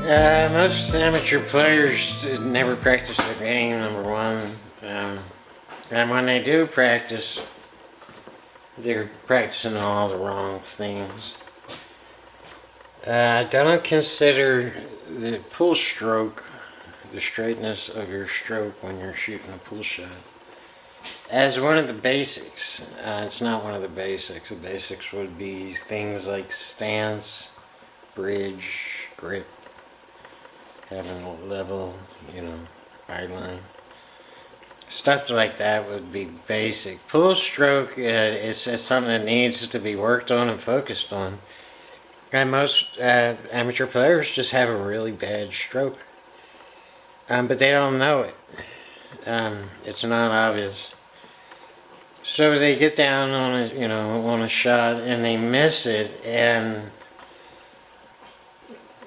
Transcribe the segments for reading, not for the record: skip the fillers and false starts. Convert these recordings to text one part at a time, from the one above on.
Most amateur players never practice their game, number one. And when they do practice, they're practicing all the wrong things. Don't consider the pull stroke, the straightness of your stroke when you're shooting a pull shot, as one of the basics. It's not one of the basics. The basics would be things like stance, bridge, grip, having a level, eye line. Stuff like that would be basic. Pull stroke is something that needs to be worked on and focused on. And most amateur players just have a really bad stroke. But they don't know it. It's not obvious. So they get down on a shot and they miss it, and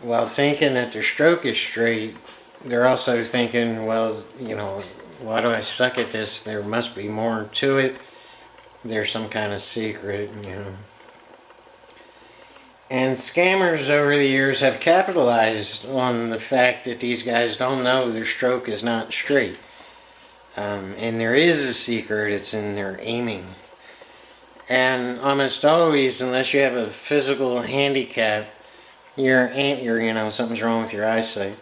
while thinking that their stroke is straight, they're also thinking, well, why do I suck at this? There must be more to it. There's some kind of secret, And scammers over the years have capitalized on the fact that these guys don't know their stroke is not straight. And there is a secret, it's in their aiming. And almost always, unless you have a physical handicap, something's wrong with your eyesight.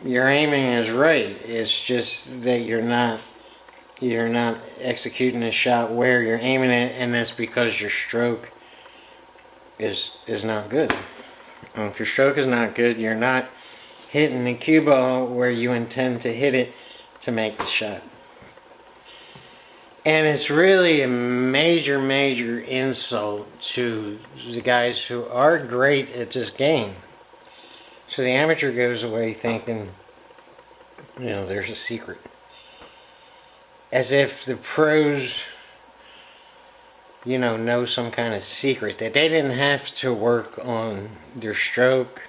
Your aiming is right. It's just that you're not executing a shot where you're aiming it, and that's because your stroke is not good. If your stroke is not good, you're not hitting the cue ball where you intend to hit it to make the shot. And it's really a major, major insult to the guys who are great at this game. So the amateur goes away thinking, there's a secret. As if the pros, know some kind of secret that they didn't have to work on their stroke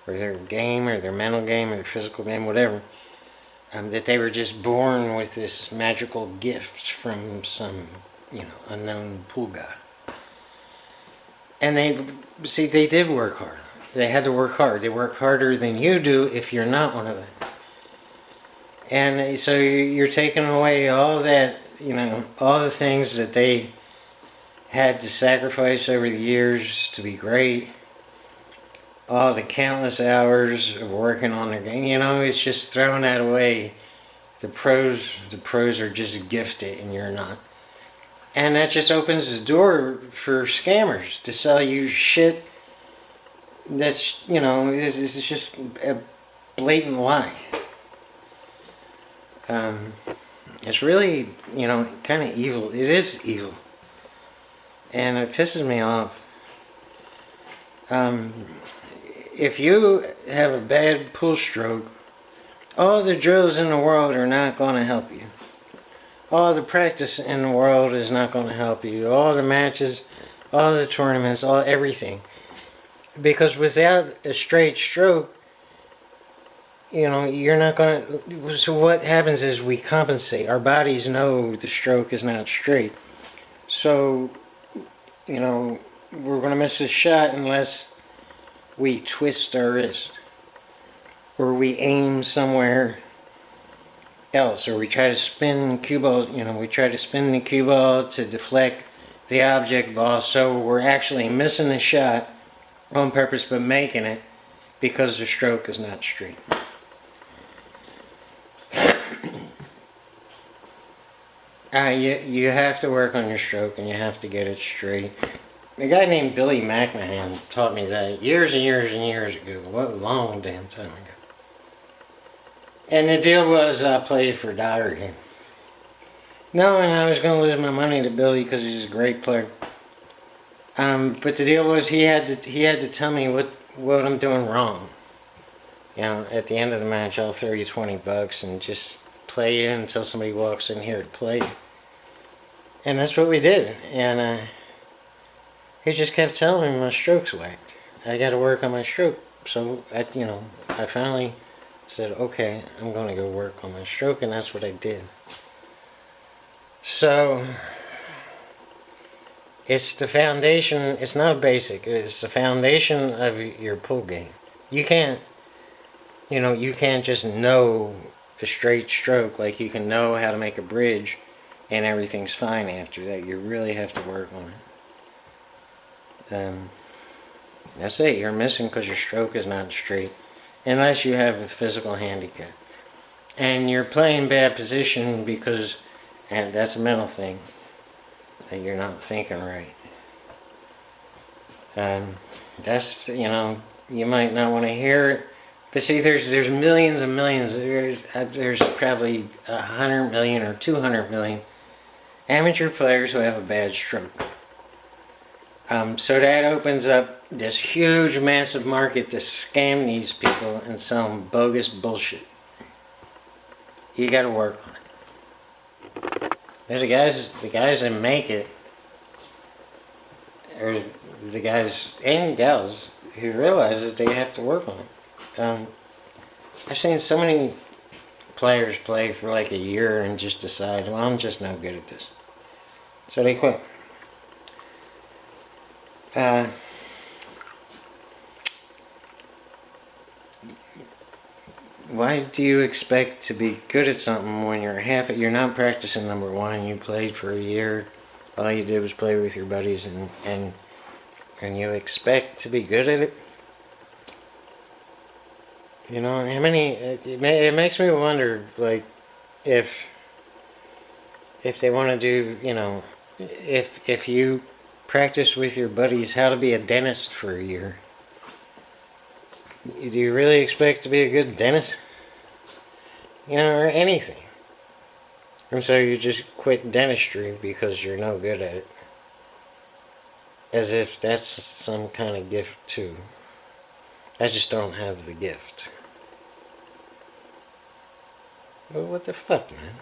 or their game or their mental game or their physical game, whatever. That they were just born with this magical gift from some, unknown pool guy. And they did work hard. They had to work hard. They work harder than you do if you're not one of them. And so you're taking away all that, all the things that they had to sacrifice over the years to be great. All the countless hours of working on their game, it's just throwing that away. The pros are just gifted and you're not. And that just opens the door for scammers to sell you shit that's, it's just a blatant lie. It's really, kind of evil. It is evil. And it pisses me off. If you have a bad pull stroke, all the drills in the world are not going to help you. All the practice in the world is not going to help you. All the matches, all the tournaments, everything. Because without a straight stroke, you're not going to... So what happens is we compensate. Our bodies know the stroke is not straight. So, we're going to miss a shot unless we twist our wrist, or we aim somewhere else, or we try to spin cue balls, we try to spin the cue ball to deflect the object ball, so we're actually missing the shot on purpose but making it because the stroke is not straight. You have to work on your stroke and you have to get it straight. A guy named Billy McMahon taught me that years and years and years ago. What a long damn time ago. And the deal was I played for Dyer again. Knowing I was going to lose my money to Billy because he's a great player. But the deal was he had to tell me what I'm doing wrong. At the end of the match I'll throw you $20 and just play you until somebody walks in here to play you. And that's what we did. And he just kept telling me my stroke's whacked. I got to work on my stroke. So I finally said, okay, I'm going to go work on my stroke, and that's what I did. So it's the foundation. It's not a basic. It's the foundation of your pull game. You can't, you can't just know a straight stroke like you can know how to make a bridge and everything's fine after that. You really have to work on it. That's it. You're missing because your stroke is not straight unless you have a physical handicap. And you're playing bad position because, and that's a mental thing, that you're not thinking right. That's, you might not want to hear it, but see, there's millions and millions. There's probably 100 million or 200 million amateur players who have a bad stroke. So that opens up this huge, massive market to scam these people and sell them bogus bullshit. You got to work on it. There's the guys that make it, or the guys and gals who realize that they have to work on it. I've seen so many players play for like a year and just decide, well, I'm just no good at this. So they quit. Why do you expect to be good at something when you're not practicing number one? You played for a year. All you did was play with your buddies and you expect to be good at it? How many, it makes me wonder, like, if they want to do, if you practice with your buddies how to be a dentist for a year, do you really expect to be a good dentist? Or anything. And so you just quit dentistry because you're no good at it. As if that's some kind of gift too. I just don't have the gift. Well, what the fuck, man?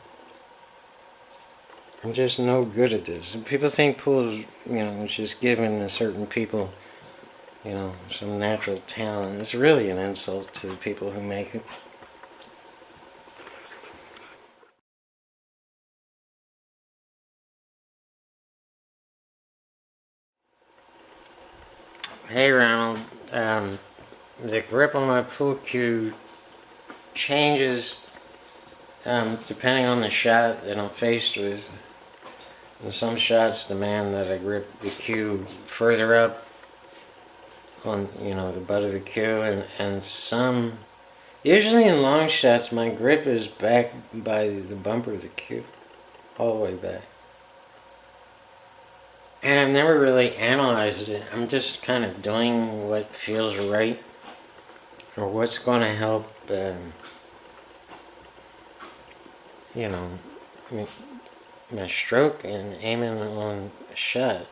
I'm just no good at this. People think pool's, it's just given to certain people, some natural talent. It's really an insult to the people who make it. Hey, Ronald. The grip on my pool cue changes depending on the shot that I'm faced with. In some shots demand that I grip the cue further up on, the butt of the cue, and some, usually in long shots, my grip is back by the bumper of the cue, all the way back. And I've never really analyzed it. I'm just kind of doing what feels right, or what's going to help, my stroke and aiming on a shot.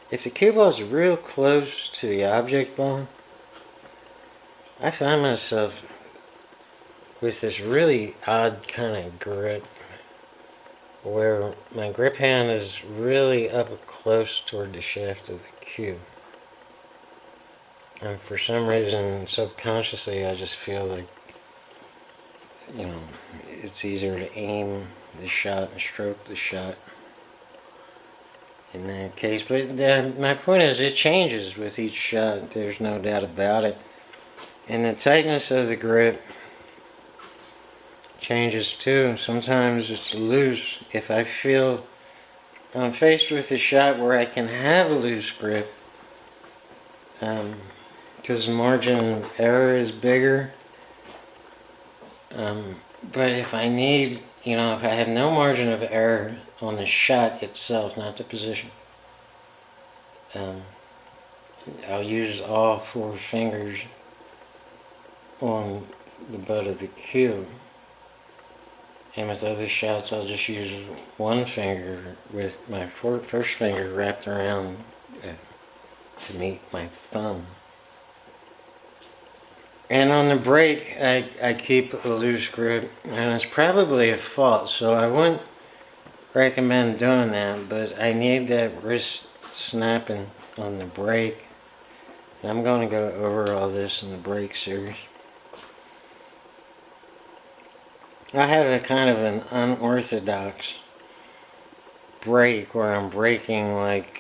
If the cue ball is real close to the object ball, I find myself with this really odd kind of grip where my grip hand is really up close toward the shaft of the cue. And for some reason, subconsciously, I just feel like, it's easier to aim the shot and stroke the shot in that case. But my point is, it changes with each shot. There's no doubt about it. And the tightness of the grip changes too. Sometimes it's loose. If I feel I'm faced with a shot where I can have a loose grip, because the margin of error is bigger. But if I need, if I have no margin of error on the shot itself, not the position, I'll use all four fingers on the butt of the cue. And with other shots, I'll just use one finger with my first finger wrapped around to meet my thumb. And on the break, I keep a loose grip, and it's probably a fault, so I wouldn't recommend doing that, but I need that wrist snapping on the break. And I'm going to go over all this in the break series. I have a kind of an unorthodox break where I'm breaking like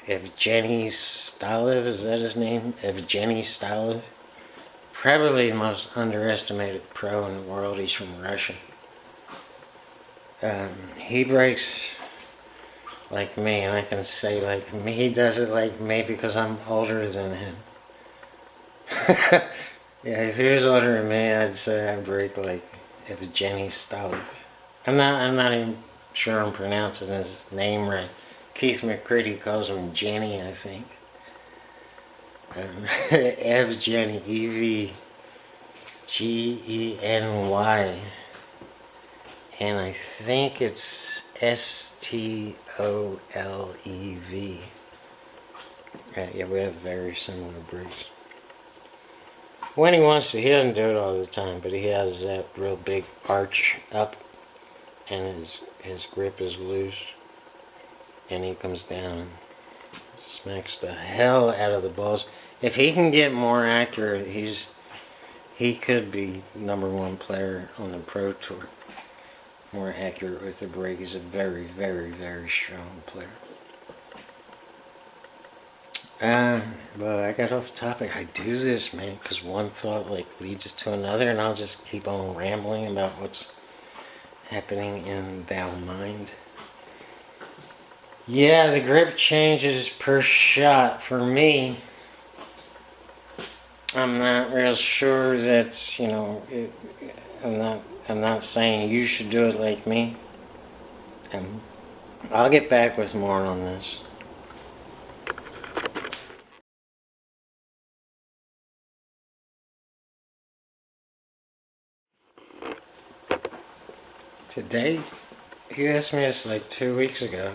Evgeny Stalev, is that his name? Evgeny Stalev. probably the most underestimated pro in the world. He's from Russia. He brakes like me, and I can say like me. He does it like me because I'm older than him. Yeah, if he was older than me, I'd say I brake like Evgeny Stalov. I'm not even sure I'm pronouncing his name right. Keith McCready calls him Jenny, I think. Evgeny, Evgeny, and I think it's Stolev. Yeah, we have very similar brakes. When he wants to, he doesn't do it all the time, but he has that real big arch up, and his grip is loose, and he comes down and smacks the hell out of the balls. If he can get more accurate, he could be #1 player on the Pro Tour. More accurate with the brake. He's a very, very, very strong player. But I got off topic. I do this, man, because one thought like leads to another, and I'll just keep on rambling about what's happening in thou mind. Yeah, the grip changes per shot. For me, I'm not real sure that's, I'm not saying you should do it like me. I'll get back with more on this. Today, you asked me this like 2 weeks ago,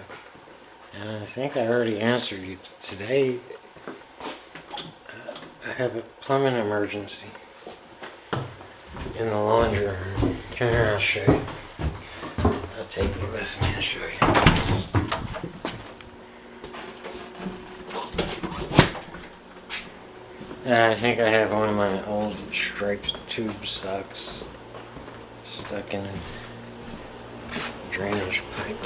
and I think I already answered you. Today, I have a plumbing emergency in the laundry room. Come here, I'll show you. I'll take you with me and show you. I think I have one of my old striped tube socks stuck in a drainage pipe.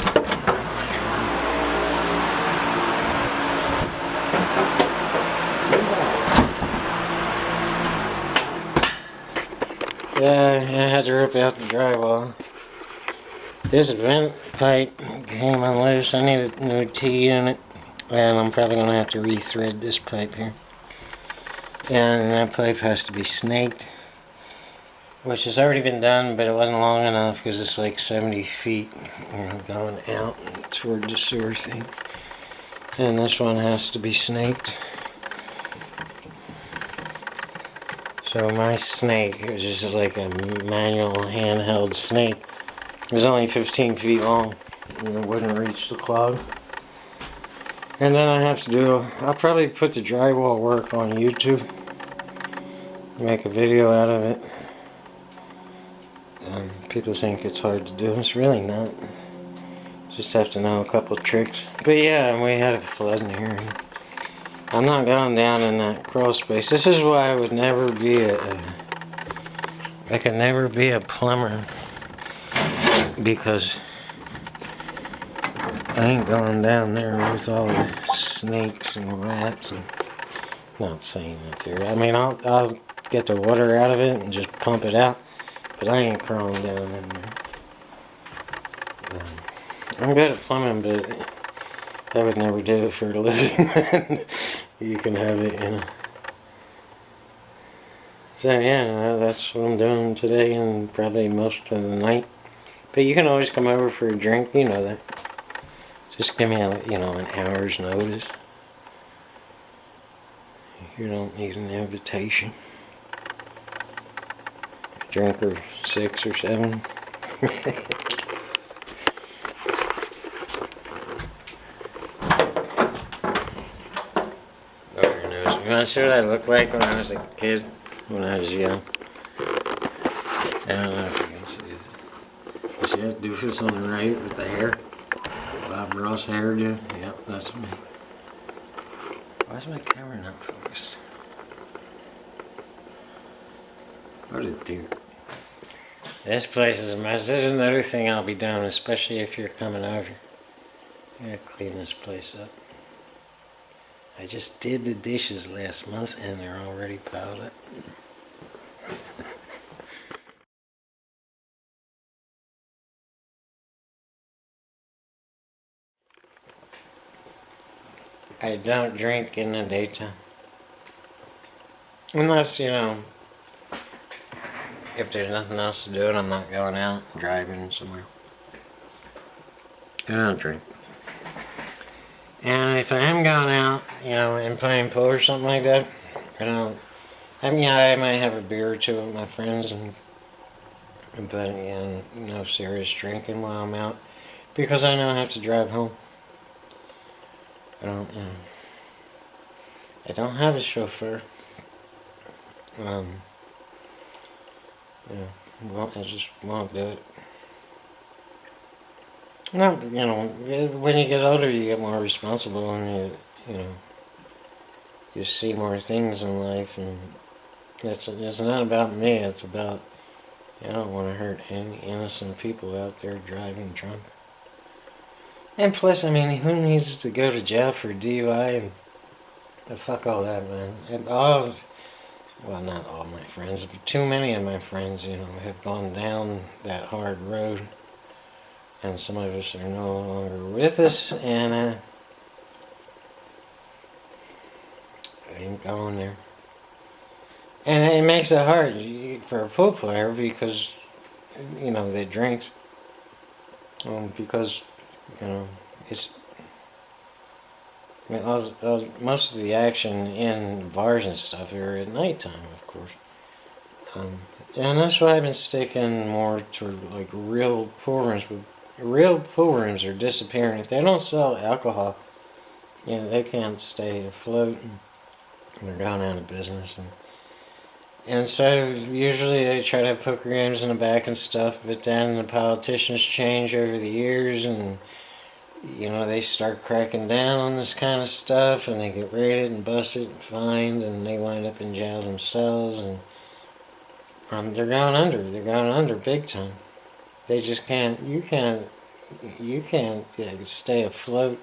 Yeah, I had to rip out the drywall. This vent pipe came unloose. I need a new T-unit, and I'm probably going to have to re-thread this pipe here. And that pipe has to be snaked, which has already been done, but it wasn't long enough because it's like 70 feet going out toward the sewer thing. And this one has to be snaked. So my snake, it was just like a manual handheld snake. It was only 15 feet long, and it wouldn't reach the clog. And then I'll probably put the drywall work on YouTube, make a video out of it. People think it's hard to do. It's really not. Just have to know a couple tricks. But yeah, we had a flood in here. I'm not going down in that crawl space. This is why I would never be I could never be a plumber, because I ain't going down there with all the snakes and rats. And not saying that there. I mean, I'll get the water out of it and just pump it out, but I ain't crawling down in there. I'm good at plumbing, but I would never do it for a living. You can have it, So yeah, that's what I'm doing today and probably most of the night. But you can always come over for a drink, you know that. Just give me an hour's notice. You don't need an invitation. A drink or 6 or 7. You want to see what I looked like when I was a kid, when I was young? I don't know if you can see it. You see that doofus on the right with the hair? Bob Ross hairdo? Yep, that's me. Why is my camera not focused? What a dude. This place is a mess. This is another thing I'll be doing, especially if you're coming over. I gotta clean this place up. I just did the dishes last month and they're already piled up. I don't drink in the daytime. Unless, if there's nothing else to do and I'm not going out driving somewhere. I don't drink. And if I am going out, and playing pool or something like that, I don't. I mean, I might have a beer or two with my friends, but no serious drinking while I'm out because I know I have to drive home. I don't have a chauffeur. Well, I just won't do it. No, when you get older, you get more responsible, and you see more things in life, and it's not about me. It's about I don't want to hurt any innocent people out there driving drunk. And plus, I mean, who needs to go to jail for DUI and fuck all that, man? And well, not all my friends, but too many of my friends, have gone down that hard road. And some of us are no longer with us, and I ain't going there. And it makes it hard for a pool player because, they drink. Because, it's most of the action in bars and stuff are at nighttime, of course. And that's why I've been sticking more to like real pool rooms. But real pool rooms are disappearing. If they don't sell alcohol, they can't stay afloat, and they're going out of business. And so usually they try to have poker games in the back and stuff, but then the politicians change over the years, and they start cracking down on this kind of stuff, and they get raided and busted and fined, and they wind up in jail themselves, and they're going under. They're going under big time. They just can't. You can't stay afloat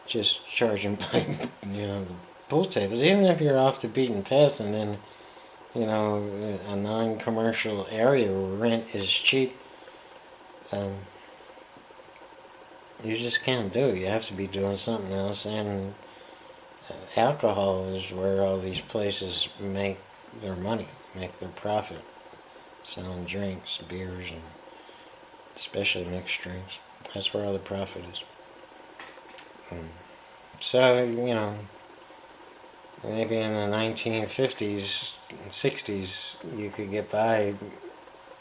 just charging by the pool tables, even if you're off the beaten path, and then a non-commercial area where rent is cheap. You just can't do it. You have to be doing something else, and alcohol is where all these places make their money, make their profit, selling drinks, beers, and especially mixed drinks. That's where all the profit is. So, maybe in the 1950s and 60s, you could get by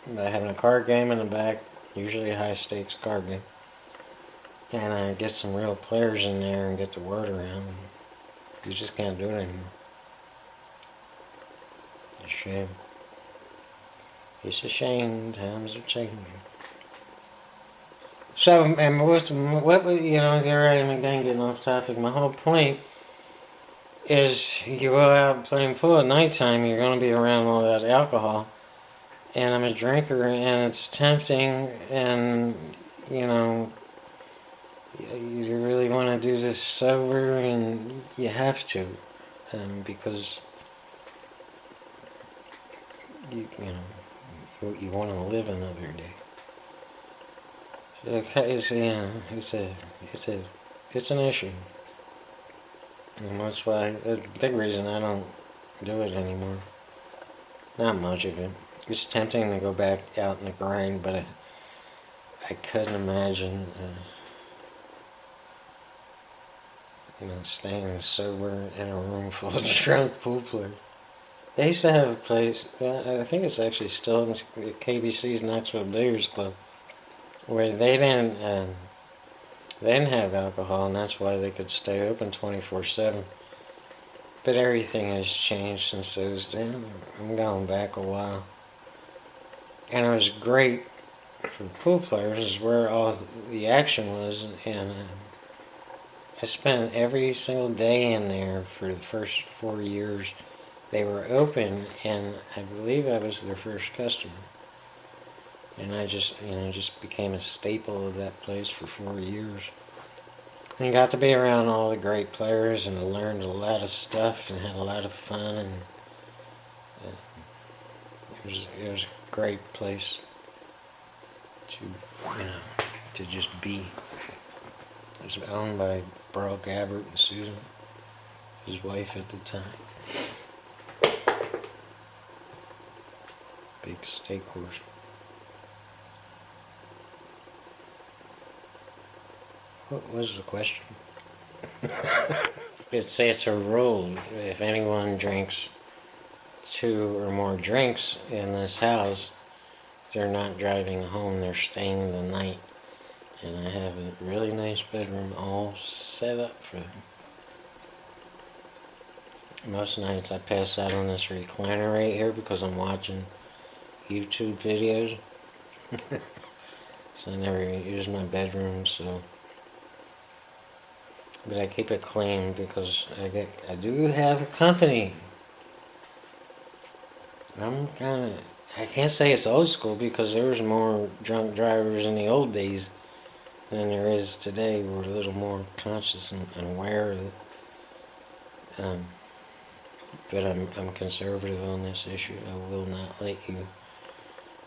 having a card game in the back, usually a high-stakes card game, and get some real players in there and get the word around. You just can't do it anymore. It's a shame. It's a shame. Times are changing. So, and what there I am again getting off topic. My whole point is you go out playing pool at nighttime, you're going to be around all that alcohol. And I'm a drinker, and it's tempting, and, you really want to do this sober, and you have to, because you want to live another day. It's an issue. And that's why, a big reason I don't do it anymore. Not much of it. It's tempting to go back out in the grind, but I couldn't imagine, staying sober in a room full of drunk pool players. They used to have a place, I think it's actually still in KBC's Knoxville Billiards Club, where they didn't have alcohol, and that's why they could stay open 24/7. But everything has changed since those days. I'm going back a while. And it was great for pool players, is where all the action was, and I spent every single day in there for the first 4 years they were open, and I believe I was their first customer. And I just became a staple of that place for 4 years. And got to be around all the great players, and I learned a lot of stuff and had a lot of fun, and it was a great place to just be. It was owned by Burl Gabbert and Susan. his wife at the time. Big steak horse. What was the question? It's a rule. If anyone drinks 2 or more drinks in this house, they're not driving home, they're staying the night. And I have a really nice bedroom all set up for them. Most nights I pass out on this recliner right here because I'm watching YouTube videos. So I never use my bedroom, so. But I keep it clean because I do have company. I can't say it's old school because there was more drunk drivers in the old days than there is today. We're a little more conscious and aware of it. But I'm conservative on this issue. I will not let you.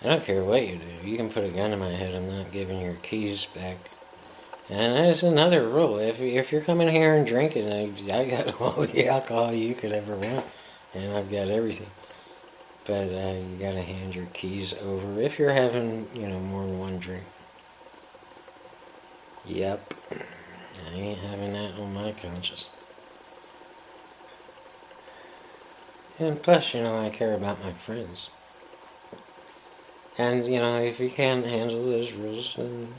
I don't care what you do. You can put a gun in my head. I'm not giving your keys back. And there's another rule. If you're coming here and drinking, I got all the alcohol you could ever want, and I've got everything. But you gotta hand your keys over if you're having, more than one drink. Yep. I ain't having that on my conscience. And plus, I care about my friends. And, if you can't handle those rules, then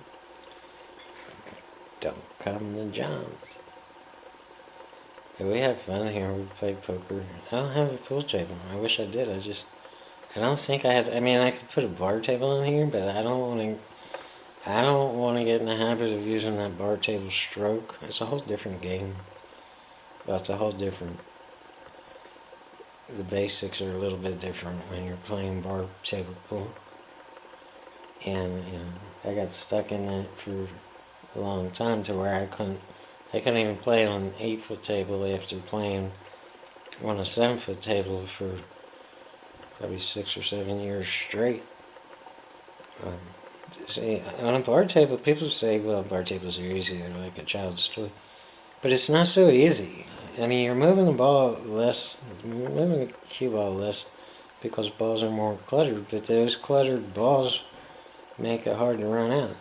don't come to John's. But we have fun here. We play poker. I don't have a pool table. I wish I did. I don't think I have. I mean, I could put a bar table in here, but I don't want to get in the habit of using that bar table stroke. It's a whole different game. Well, it's a whole different. The basics are a little bit different when you're playing bar table pool. And I got stuck in that for a long time to where I couldn't even play on an 8-foot table after playing on a 7-foot table for probably 6 or 7 years straight. See, on a bar table, people say, well, bar tables are easy, they're like a child's toy. But it's not so easy. I mean, you're moving the ball less, you're moving the cue ball less because balls are more cluttered, but those cluttered balls make it hard to run out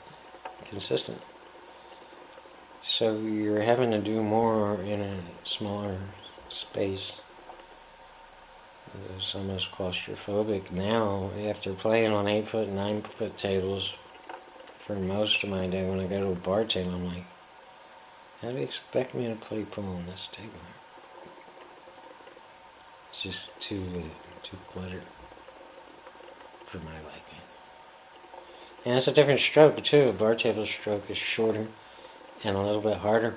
consistent. So you're having to do more in a smaller space. It's almost claustrophobic now. After playing on 8-foot and 9-foot tables for most of my day, when I go to a bar table, I'm like, how do you expect me to play pool on this table? It's just too cluttered for my liking. And it's a different stroke too. A bar table stroke is shorter and a little bit harder.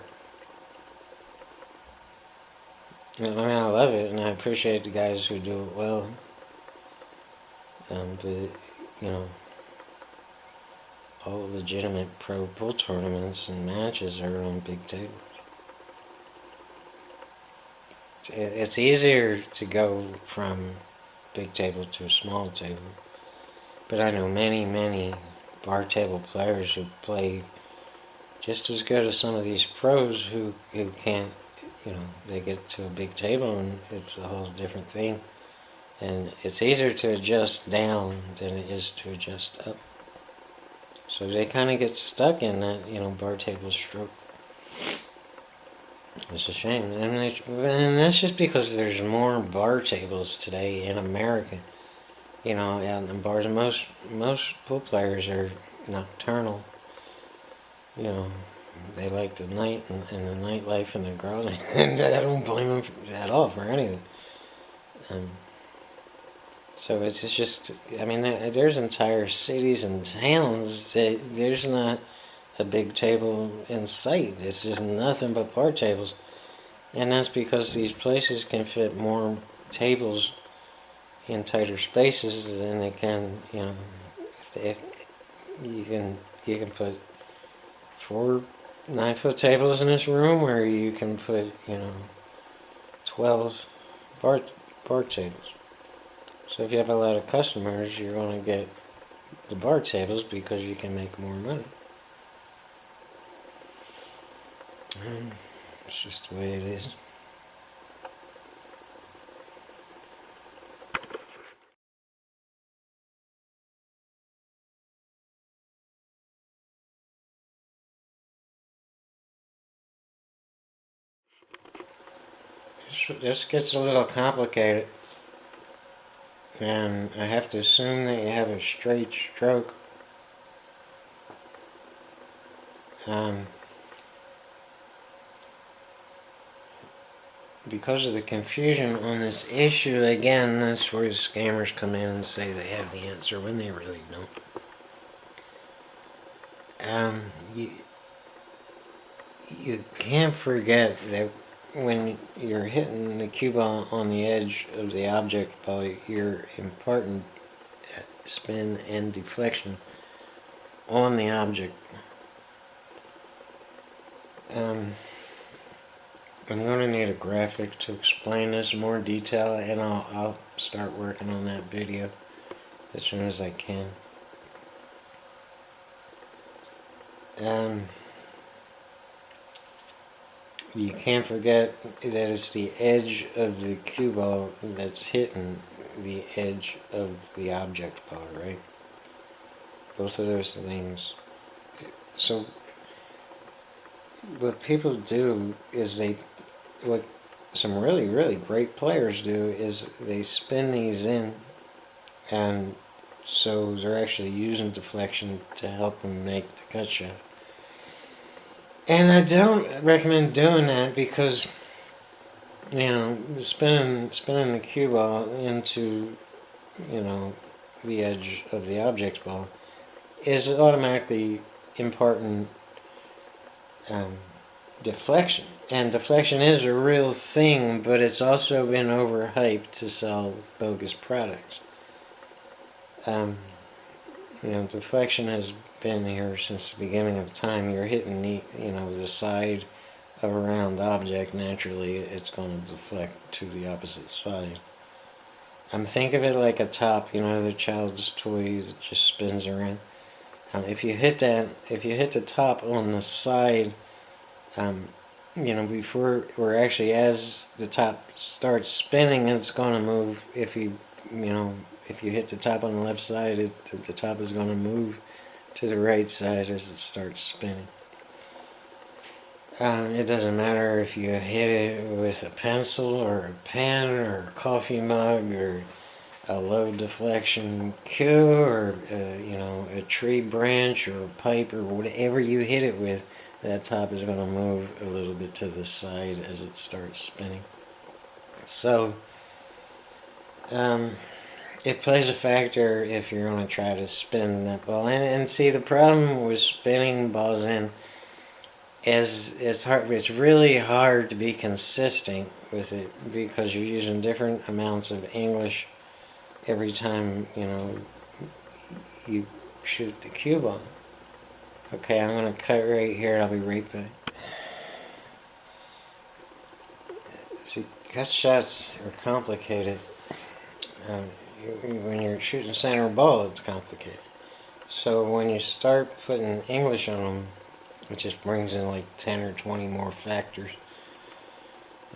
I mean, I love it, and I appreciate the guys who do it well. But, all legitimate pro pool tournaments and matches are on big tables. It's easier to go from big table to a small table. But I know many, many bar table players who play just as good as some of these pros who can't, they get to a big table and it's a whole different thing. And it's easier to adjust down than it is to adjust up. So they kind of get stuck in that, bar table stroke. It's a shame. And that's just because there's more bar tables today in America. Out in bars. Most pool players are nocturnal. They like the night and the nightlife and the girls. And I don't blame them at all for any of it. So it's just, there's entire cities and towns that there's not a big table in sight. It's just nothing but bar tables. And that's because these places can fit more tables in tighter spaces than they can, you can put 4 9-foot tables in this room, or you can put, 12 bar tables. So if you have a lot of customers, you're going to get the bar tables because you can make more money. It's just the way it is. this gets a little complicated, and I have to assume that you have a straight stroke. Because of the confusion on this issue, again, that's where the scammers come in and say they have the answer when they really don't. You can't forget that when you're hitting the cue ball on the edge of the object ball, you're imparting spin and deflection on the object. I'm going to need a graphic to explain this in more detail, and I'll start working on that video as soon as I can. You can't forget that it's the edge of the cue ball that's hitting the edge of the object ball, right? Both of those things. So what people do is what some really, really great players do is they spin these in, and so they're actually using deflection to help them make the cut shot. And I don't recommend doing that because, you know, spinning the cue ball into, you know, the edge of the object ball is automatically imparting deflection. And deflection is a real thing, but it's also been overhyped to sell bogus products. You know, deflection has been here since the beginning of time. You're hitting the side of a round object. Naturally, it's going to deflect to the opposite side. Think of it like a top. You know, the child's toy that just spins around. If you hit the top on the side, you know, before or actually as the top starts spinning, it's going to move. If you hit the top on the left side, the top is going to move to the right side as it starts spinning. It doesn't matter if you hit it with a pencil or a pen or a coffee mug or a low deflection cue or a tree branch or a pipe or whatever you hit it with, that top is going to move a little bit to the side as it starts spinning. So it plays a factor if you're going to try to spin that ball. And see, the problem with spinning balls in is it's really hard to be consistent with it because you're using different amounts of English every time, you know, you shoot the cue ball. Okay, I'm going to cut right here. I'll be right back. See, cut shots are complicated. When you're shooting center ball, it's complicated. So when you start putting English on them, it just brings in like 10 or 20 more factors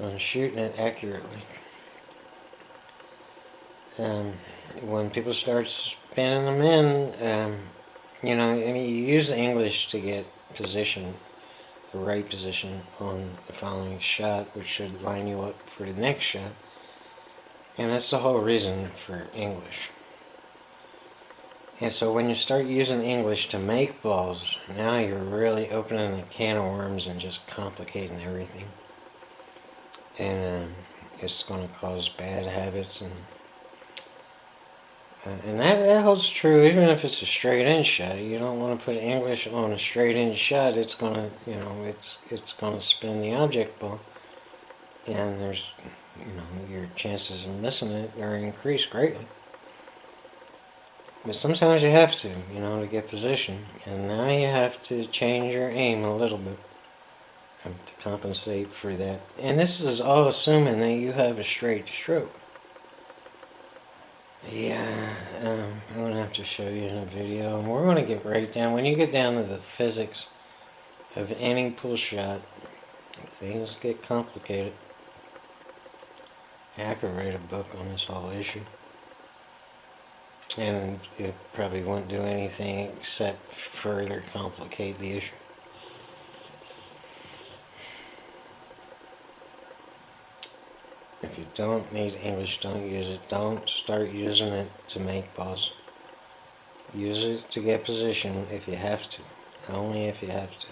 on shooting it accurately. When people start spinning them in, you know, I mean, you use English to get position, the right position on the following shot, which should line you up for the next shot. And that's the whole reason for English. And so when you start using English to make balls, now you're really opening a can of worms and just complicating everything. And it's going to cause bad habits, and that holds true even if it's a straight-in shot. You don't want to put English on a straight-in shot. It's going to, you know, it's going to spin the object ball, and there's, you know, your chances of missing it are increased greatly. But sometimes you have to, you know, to get position, and now you have to change your aim a little bit to compensate for that. And this is all assuming that you have a straight stroke. Yeah, I'm going to have to show you in a video, and we're going to get right down. When you get down to the physics of any pull shot, things get complicated. I could write a book on this whole issue, and it probably won't do anything except further complicate the issue. If you don't need English, don't use it. Don't start using it to make pause. Use it to get position if you have to. Only if you have to.